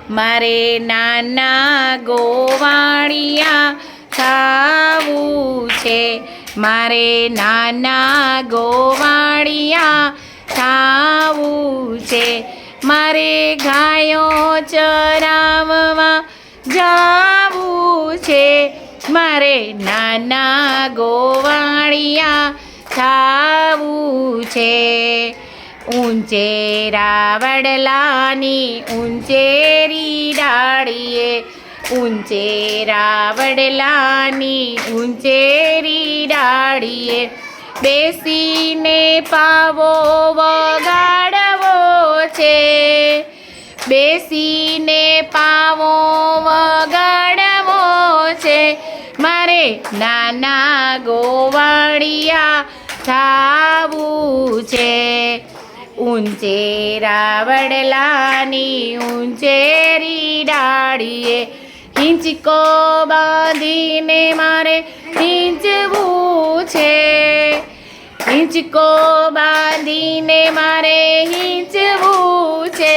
મારે નાના ગોવાળિયા થાવું છે, મારે નાના ગોવાળિયા થાવું છે, મારે ગાયો ચરાવવા જાવું છે, મારે નાના ગોવાળિયા થાવું છે. ઊંચેરા વડલાની ઊંચેરી ડાળીએ, ઊંચેરા વડલાની ઊંચેરી ડાળીએ બેસીને પાવો વગાડવો છે, બેસીને પાવો વગાડવો છે, મારે નાના ગોવાળિયા થાવું છે. ઊંચેરા વડલાની ઊંચેરી ડાળીએ હિંચકો બાંધીને મારે હિંચવું છે, હિંચકો બાંધીને મારે હિંચવું છે,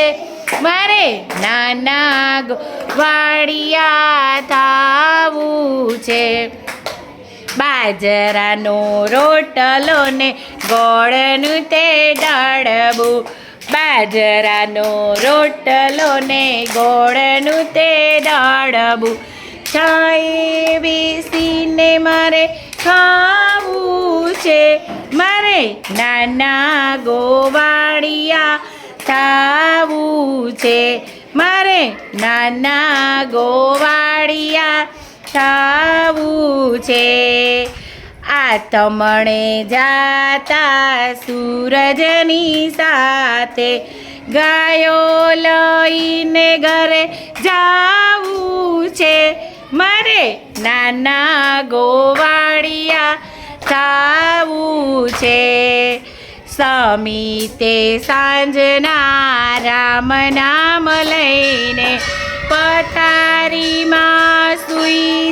મારે નાના ગોવાળિયા થાવું છે. બાજરાનો રોટલો ને ગોળનું તે ડાળવું, બાજરાનો રોટલો ને ગોળનું તે ડાળવું છાંયે બેસીને મારે ખાવું છે, મારે નાના ગોવાળિયા થાવું છે, મારે નાના ગોવાળિયા થાવું છે. આથમણે જાતા સૂરજની સાથે ગાયો લઈને ઘરે જાવું છે, મારે નાના ગોવાળિયા થાવું છે. સમીતે સાંજના રામ નામ લઈને પથારીમાં સૂઈ